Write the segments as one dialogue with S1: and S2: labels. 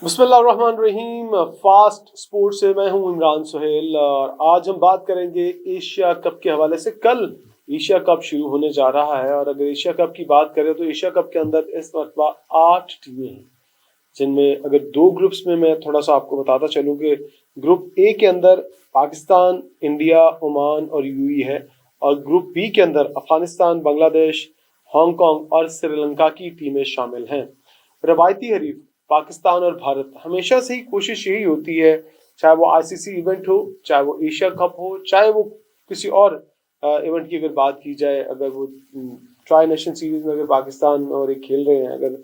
S1: बिस्मिल्लाहिर्रहमानिर्रहीम। Fast sports से मैं हूं इमरान सुहेल और आज हम बात करेंगे एशिया कप के हवाले से। कल एशिया कप शुरू होने जा रहा है और अगर एशिया कप की बात करें तो एशिया कप के अंदर इस मरतबा 8 टीमें हैं, जिनमें अगर दो ग्रुप्स में मैं थोड़ा सा आपको बताता चलूँ कि ग्रुप ए के अंदर पाकिस्तान, इंडिया, ओमान और यूएई है और ग्रुप बी के अंदर अफगानिस्तान, बांग्लादेश, हांगकांग और श्रीलंका की टीमें शामिल हैं। रवायती हरीफ पाकिस्तान और भारत, हमेशा से ही कोशिश यही होती है, चाहे वो आईसीसी इवेंट हो, चाहे वो एशिया कप हो, चाहे वो किसी और इवेंट की अगर बात की जाए, अगर वो ट्राई नेशन सीरीज में अगर पाकिस्तान और एक खेल रहे हैं, अगर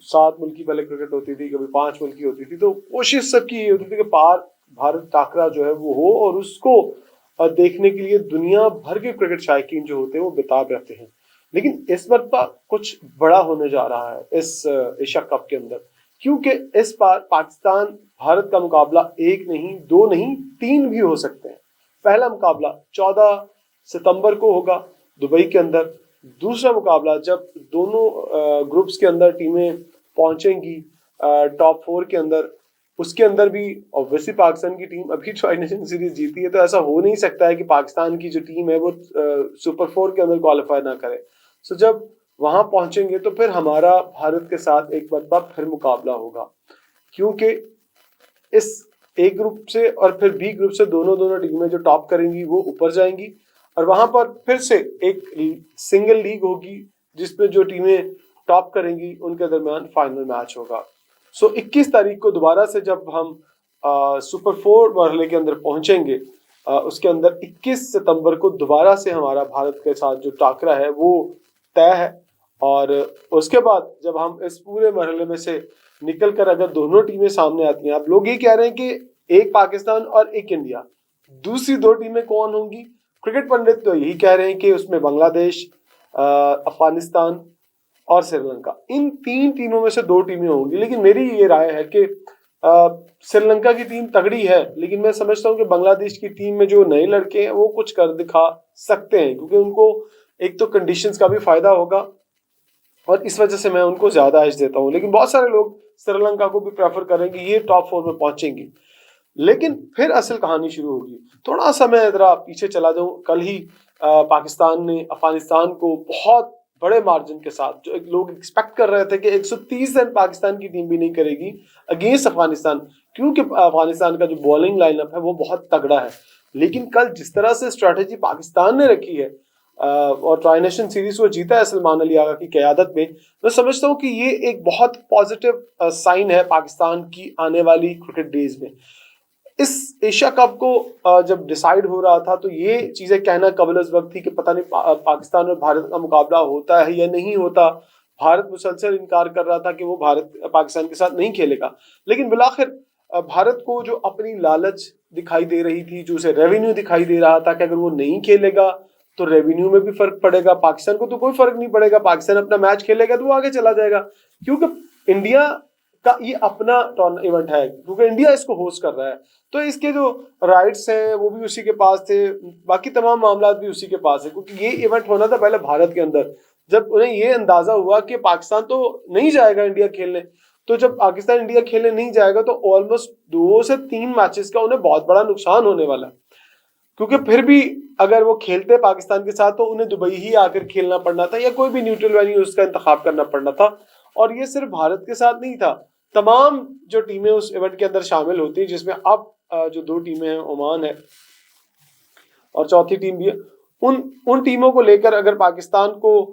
S1: 7 मुल्क की पहले क्रिकेट होती थी, कभी 5 मुल्क की होती थी, तो कोशिश सबकी ये होती थी कि पार भारत टाकरा जो है वो हो और उसको देखने के लिए दुनिया भर के क्रिकेट शायकीन जो होते हैं वो बेताब रहते हैं। लेकिन इस मरतबा कुछ बड़ा होने जा रहा है इस एशिया कप के अंदर, क्योंकि इस बार पाकिस्तान भारत का मुकाबला 1 नहीं, 2 नहीं, 3 भी हो सकते हैं। पहला मुकाबला 14 सितंबर को होगा दुबई के अंदर। दूसरा मुकाबला जब दोनों ग्रुप्स के अंदर टीमें पहुंचेंगी टॉप 4 के अंदर, उसके अंदर भी ऑब्वियसली पाकिस्तान की टीम अभी ट्राई नेशन सीरीज जीती है, तो ऐसा हो नहीं सकता है कि पाकिस्तान की जो टीम है वो सुपर 4 के अंदर क्वालिफाई ना करे। सो जब वहां पहुंचेंगे तो फिर हमारा भारत के साथ एक बार फिर मुकाबला होगा, क्योंकि इस ए ग्रुप से और फिर बी ग्रुप से दोनों टीमें जो टॉप करेंगी वो ऊपर जाएंगी और वहां पर फिर से एक सिंगल लीग होगी जिसमें जो टीमें टॉप करेंगी उनके दरमियान फाइनल मैच होगा। सो 21 तारीख को दोबारा से जब हम सुपर 4 मरहले के अंदर पहुंचेंगे, उसके अंदर 21 सितंबर को दोबारा से हमारा भारत के साथ जो टाकरा है वो तय है। और उसके बाद जब हम इस पूरे मरहले में से निकल कर अगर दोनों टीमें सामने आती हैं, आप लोग ये कह रहे हैं कि एक पाकिस्तान और एक इंडिया, दूसरी 2 टीमें कौन होंगी? क्रिकेट पंडित तो यही कह रहे हैं कि उसमें बांग्लादेश, अफगानिस्तान और श्रीलंका, इन 3 टीमों में से 2 टीमें होंगी। लेकिन मेरी ये राय है कि श्रीलंका की टीम तगड़ी है, लेकिन मैं समझता हूँ कि बांग्लादेश की टीम में जो नए लड़के हैं वो कुछ कर दिखा सकते हैं, क्योंकि उनको एक तो कंडीशंस का भी फायदा होगा और इस वजह से मैं उनको ज्यादा एज देता हूँ। लेकिन बहुत सारे लोग श्रीलंका को भी प्रेफर करेंगे, ये टॉप 4 में पहुंचेंगी। लेकिन फिर असल कहानी शुरू होगी। थोड़ा सा मैं जरा पीछे चला जाऊं, कल ही पाकिस्तान ने अफगानिस्तान को बहुत बड़े मार्जिन के साथ, जो लोग एक्सपेक्ट कर रहे थे कि 130 रन पाकिस्तान की टीम भी नहीं करेगी अगेंस्ट अफगानिस्तान, क्योंकि अफगानिस्तान का जो बॉलिंग लाइनअप है वो बहुत तगड़ा है। लेकिन कल जिस तरह से स्ट्रैटेजी पाकिस्तान ने रखी है और ट्राई नेशन सीरीज को जीता है सलमान अली आगा की क़यादत में, मैं समझता हूँ कि ये एक बहुत पॉजिटिव साइन है पाकिस्तान की आने वाली क्रिकेट डेज में। इस एशिया कप को जब डिसाइड हो रहा था तो ये चीजें कहना कबल वक्त थी कि पता नहीं पाकिस्तान और भारत का मुकाबला होता है या नहीं होता। भारत मुसलसल इनकार कर रहा था कि वो भारत पाकिस्तान के साथ नहीं खेलेगा, लेकिन बिलाखिर भारत को जो अपनी लालच दिखाई दे रही थी, जो उसे रेवेन्यू दिखाई दे रहा था कि अगर वो नहीं खेलेगा तो रेवेन्यू में भी फर्क पड़ेगा, पाकिस्तान को तो कोई फर्क नहीं पड़ेगा, पाकिस्तान अपना मैच खेलेगा तो वो आगे चला जाएगा, क्योंकि इंडिया का ये अपना इवेंट है, क्योंकि इंडिया इसको होस्ट कर रहा है, तो इसके जो राइट्स हैं वो भी उसी के पास थे, बाकी तमाम मामला भी उसी के पास है, क्योंकि ये इवेंट होना था पहले भारत के अंदर। जब उन्हें ये अंदाजा हुआ कि पाकिस्तान तो नहीं जाएगा इंडिया खेलने, तो जब पाकिस्तान इंडिया खेलने नहीं जाएगा तो ऑलमोस्ट 2 से 3 मैचेस का उन्हें बहुत बड़ा नुकसान होने वाला है, क्योंकि फिर भी अगर वो खेलते पाकिस्तान के साथ तो उन्हें दुबई ही आकर खेलना पड़ना था या कोई भी न्यूट्रल वेन्यू उसका इंतखाब करना पड़ना था। और ये सिर्फ भारत के साथ नहीं था, तमाम जो टीमें उस इवेंट के अंदर शामिल होती है, जिसमें अब जो 2 टीमें हैं, ओमान है और चौथी टीम भी है, उन टीमों को लेकर अगर पाकिस्तान को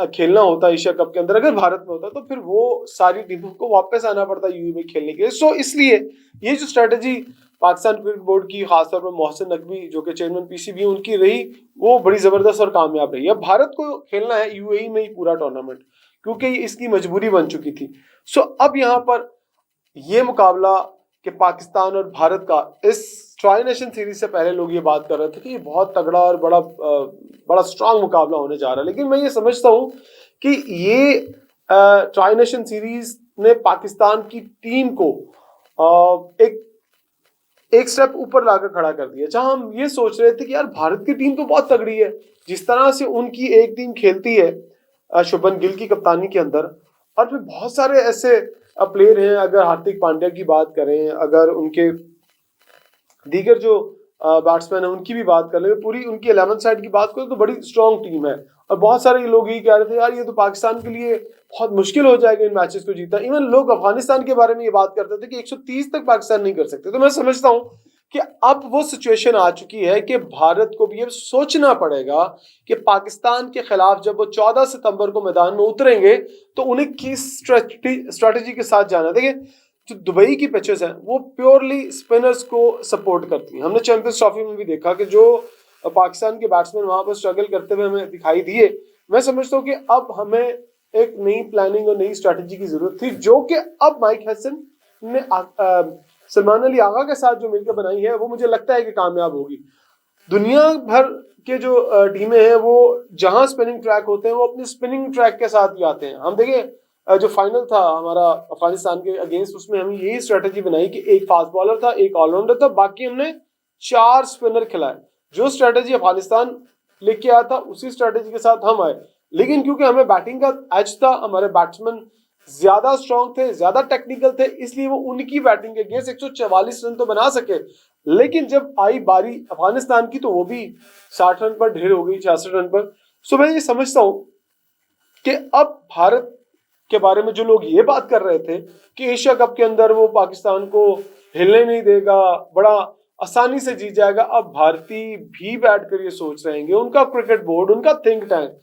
S1: खेलना होता एशिया कप के अंदर, अगर भारत में होता तो फिर वो सारी टीमों को वापस आना पड़ता यूएई में खेलने के लिए। सो इसलिए ये जो स्ट्रेटेजी पाकिस्तान क्रिकेट बोर्ड की, खासतौर पर मोहसिन नकवी जो कि चेयरमैन पीसीबी उनकी रही, वो बड़ी जबरदस्त और कामयाब रही। अब भारत को खेलना है यूएई में ही पूरा टूर्नामेंट, क्योंकि इसकी मजबूरी बन चुकी थी। सो अब यहाँ पर ये मुकाबला कि पाकिस्तान और भारत का, इस ट्राई नेशन सीरीज से पहले लोग ये बात कर रहे थे कि ये बहुत तगड़ा और बड़ा स्ट्रांग मुकाबला होने जा रहा है, लेकिन मैं ये समझता हूँ कि ये ट्राई नेशन सीरीज ने पाकिस्तान की टीम को एक स्टेप ऊपर लाकर खड़ा कर दिया। जहां हम ये सोच रहे थे कि यार भारत की टीम तो बहुत तगड़ी है, जिस तरह से उनकी एक टीम खेलती है शुभमन गिल की कप्तानी के अंदर, और फिर बहुत सारे ऐसे प्लेयर हैं, अगर हार्दिक पांड्या की बात करें, अगर उनके दीगर जो बैट्समैन है उनकी भी बात कर ले, पूरी उनकी 11 साइड की बात करें तो बड़ी स्ट्रॉन्ग टीम है। और बहुत सारे लोग यही कह रहे थे यार ये तो पाकिस्तान के लिए बहुत मुश्किल हो जाएगा इन मैचेस को जीतना। इवन लोग अफगानिस्तान के बारे में ये बात करते थे कि 130 तक पाकिस्तान नहीं कर सकते। तो मैं समझता हूँ कि अब वो सिचुएशन आ चुकी है कि भारत को भी अब सोचना पड़ेगा कि पाकिस्तान के खिलाफ जब वो 14 सितंबर को मैदान में उतरेंगे तो उन्हें किस स्ट्रेटेजी के साथ जाना। देखिए जो दुबई की पिचेस हैं वो प्योरली स्पिनर्स को सपोर्ट करती हैं। हमने चैंपियंस ट्रॉफी में भी देखा कि जो पाकिस्तान के बैट्समैन वहां पर स्ट्रगल करते हुए हमें दिखाई दिए। मैं समझता हूँ कि अब हमें एक नई प्लानिंग और नई स्ट्रैटेजी की जरूरत थी, जो कि अब माइक हैसन ने सलमान अली आगा के साथ जो मिलकर बनाई है वो मुझे लगता है कि कामयाब होगी। दुनिया भर के जो टीमें हैं वो जहां स्पिनिंग ट्रैक होते हैं वो अपने स्पिनिंग ट्रैक के साथ ही आते हैं। हम देखिए जो फाइनल था हमारा अफगानिस्तान के अगेंस्ट, उसमें हमने यही स्ट्रेटेजी बनाई कि एक फास्ट बॉलर था, एक ऑलराउंडर था, बाकी हमने 4 स्पिनर खिलाए। जो स्ट्रेटेजी अफगानिस्तान लेके आया था उसी स्ट्रेटेजी के साथ हम आए, लेकिन क्योंकि हमें बैटिंग का एज था, हमारे बैट्समैन ज्यादा स्ट्रॉन्ग थे, ज्यादा टेक्निकल थे, इसलिए वो उनकी बैटिंग के अगेंस्ट 144 रन तो बना सके। लेकिन जब आई बारी अफगानिस्तान की तो वो भी 60 रन पर ढेर हो गई, 66 रन पर। सो मैं ये समझता हूं कि अब भारत के बारे में जो लोग ये बात कर रहे थे कि एशिया कप के अंदर वो पाकिस्तान को हिलने नहीं देगा, बड़ा आसानी से जीत जाएगा, अब भारतीय भी बैठकर ये सोच रहे हैं, उनका क्रिकेट बोर्ड, उनका थिंक टैंक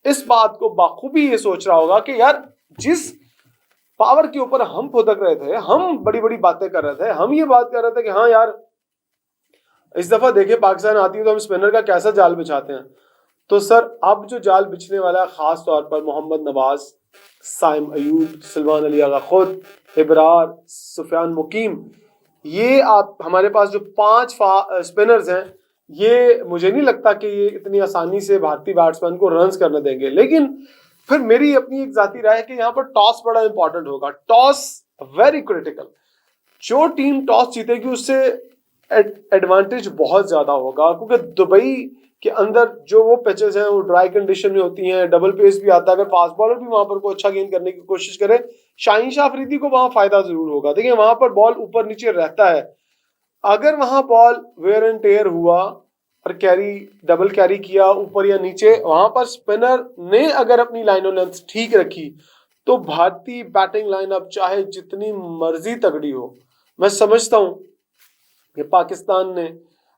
S1: इस बात को बाखूबी ये सोच रहा होगा कि यार जिस पावर के ऊपर हम फुदक रहे थे, हम बड़ी बड़ी बातें कर रहे थे, हम ये बात कर रहे थे कि हाँ यार इस दफा देखिए पाकिस्तान आती है तो हम स्पिनर का कैसा जाल बिछाते हैं। तो सर अब जो जाल बिछने वाला है खास तौर पर मोहम्मद नवाज, साइम अयूब, सलमान अली आगा खुद, इबरार, सुफियान मुकीम, ये आप हमारे पास जो 5 स्पिनर्स हैं, ये मुझे नहीं लगता कि ये इतनी आसानी से भारतीय बैट्समैन को रन्स करने देंगे। लेकिन फिर मेरी अपनी एक जाती राय है कि यहाँ पर टॉस बड़ा इंपॉर्टेंट होगा, टॉस वेरी क्रिटिकल। जो टीम टॉस जीतेगी उससे एडवांटेज बहुत ज्यादा होगा, क्योंकि दुबई के अंदर जो वो पिचेस हैं वो ड्राई कंडीशन में होती हैं, डबल पेस भी आता है। अगर फास्ट बॉलर भी वहां पर कोई अच्छा गेंद करने की कोशिश करे, शाहीन शाह अफरीदी को वहां फायदा जरूर होगा। देखिए वहां पर बॉल ऊपर नीचे रहता है, अगर वहां बॉल वेयर एंड टेयर हुआ और कैरी डबल कैरी किया ऊपर या नीचे, वहां पर स्पिनर ने अगर अपनी लाइन ऑफ लेंथ ठीक रखी तो भारतीय बैटिंग लाइनअप चाहे जितनी मर्जी तगड़ी हो, मैं समझता हूं कि पाकिस्तान ने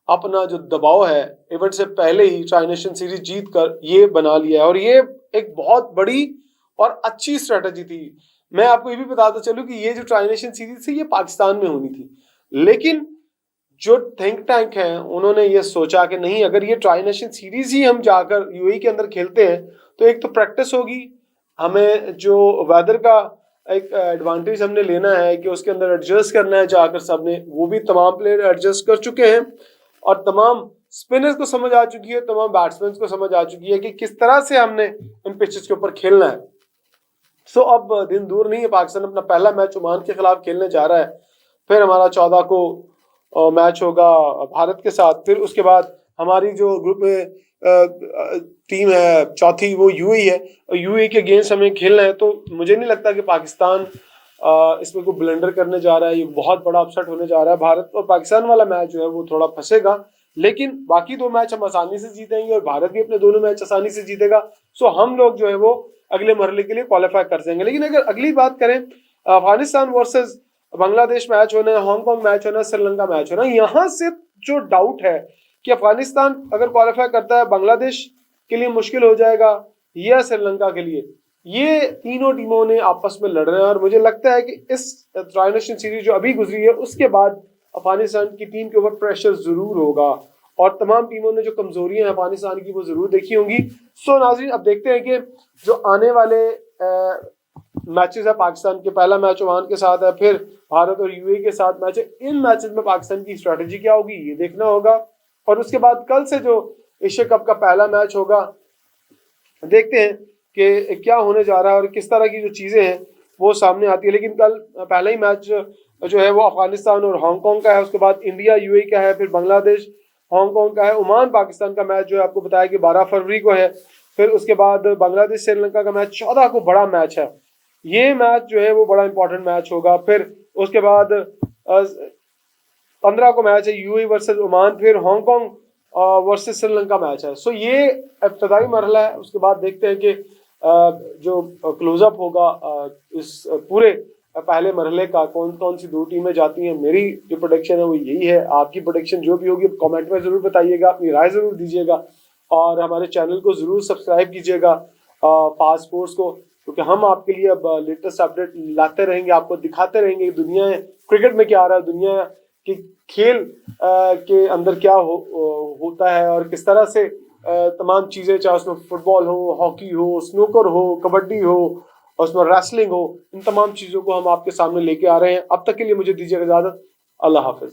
S1: अपना जो दबाव है इवेंट से पहले ही ट्राई नेशन सीरीज जीत कर ये बना लिया है, और ये एक बहुत बड़ी और अच्छी स्ट्रेटेजी थी। मैं आपको ये भी बताता चलूं कि ये जो ट्राई नेशन सीरीज थी ये पाकिस्तान में होनी थी, लेकिन जो थिंक टैंक है उन्होंने ये सोचा कि नहीं, अगर ये ट्राई नेशन सीरीज ही हम जाकर यूएई के अंदर खेलते हैं तो एक तो प्रैक्टिस होगी, हमें जो वेदर का एक एडवांटेज हमने लेना है कि उसके अंदर एडजस्ट करना है जाकर सबने, वो भी तमाम प्लेयर एडजस्ट कर चुके हैं और तमाम स्पिनर्स को समझ आ चुकी है, तमाम बैट्समैन को समझ आ चुकी है कि किस तरह से हमने इन पिचेस के ऊपर खेलना है। सो अब दिन दूर नहीं है, पाकिस्तान अपना पहला मैच ओमान के खिलाफ खेलने जा रहा है, फिर हमारा 14 को मैच होगा भारत के साथ, फिर उसके बाद हमारी जो ग्रुप में टीम है चौथी वो यूएई है, और यूएई के अगेंस्ट हमें खेलना है। तो मुझे नहीं लगता कि पाकिस्तान इसमें कोई ब्लेंडर करने जा रहा है, ये बहुत बड़ा अपसेट होने जा रहा है। भारत और पाकिस्तान वाला मैच जो है वो थोड़ा फंसेगा, लेकिन बाकी 2 मैच हम आसानी से जीतेंगे और भारत भी अपने दोनों मैच आसानी से जीतेगा। सो हम लोग जो है वो अगले मरहले के लिए क्वालिफाई कर जाएंगे। लेकिन अगर अगली बात करें, अफगानिस्तान वर्सेस बांग्लादेश मैच होना है, हांगकांग मैच होना है, श्रीलंका मैच होना है, यहाँ से जो डाउट है कि अफगानिस्तान अगर क्वालिफाई करता है बांग्लादेश के लिए मुश्किल हो जाएगा या श्रीलंका के लिए, ये तीनों टीमों ने आपस में लड़ रहे हैं। और मुझे लगता है कि इस ट्राई नेशन सीरीज जो अभी गुजरी है उसके बाद अफगानिस्तान की टीम के ऊपर प्रेशर जरूर होगा और तमाम टीमों ने जो कमजोरियां हैं अफगानिस्तान की वो जरूर देखी होंगी। सो नाज़रीन अब देखते हैं कि जो आने वाले मैचेस है, पाकिस्तान के पहला मैच ओमान के साथ है, फिर भारत और यूएई के साथ मैच है, इन मैचेस में पाकिस्तान की स्ट्रेटेजी क्या होगी ये देखना होगा। और उसके बाद कल से जो एशिया कप का पहला मैच होगा, देखते हैं कि क्या होने जा रहा है और किस तरह की जो चीजें हैं वो सामने आती है। लेकिन कल पहला ही मैच जो है वो अफगानिस्तान और हांगकांग का है, उसके बाद इंडिया यूएई का है, फिर बांग्लादेश हांगकांग का है, ओमान पाकिस्तान का मैच जो है आपको बताया कि 12 फरवरी को है, फिर उसके बाद बांग्लादेश श्रीलंका का मैच 14 को बड़ा मैच है। ये मैच जो है वो बड़ा इंपॉर्टेंट मैच होगा। फिर उसके बाद 15 को मैच है यूएई वर्सेस ओमान, फिर हांगकांग वर्सेस श्रीलंका मैच है। सो ये इब्तदाई मरहला है। उसके बाद देखते हैं कि जो क्लोजअप होगा इस पूरे पहले मरहले का, कौन कौन सी दो टीमें जाती हैं। मेरी जो प्रोडिक्शन है वो यही है। आपकी प्रोडिक्शन जो भी होगी कमेंट में जरूर बताइएगा, अपनी राय जरूर दीजिएगा और हमारे चैनल को जरूर सब्सक्राइब कीजिएगा फास्ट स्पोर्ट्स को, क्योंकि हम आपके लिए अब लेटेस्ट अपडेट लाते रहेंगे, आपको दिखाते रहेंगे दुनिया क्रिकेट में क्या आ रहा है, दुनिया के खेल के अंदर क्या होता है और किस तरह से तमाम चीजें, चाहे उसमें फुटबॉल हो, हॉकी हो, स्नूकर हो, कबड्डी हो और उसमें रेसलिंग हो, इन तमाम चीजों को हम आपके सामने लेके आ रहे हैं। अब तक के लिए मुझे दीजिएगा इजाजत। अल्लाह हाफिज।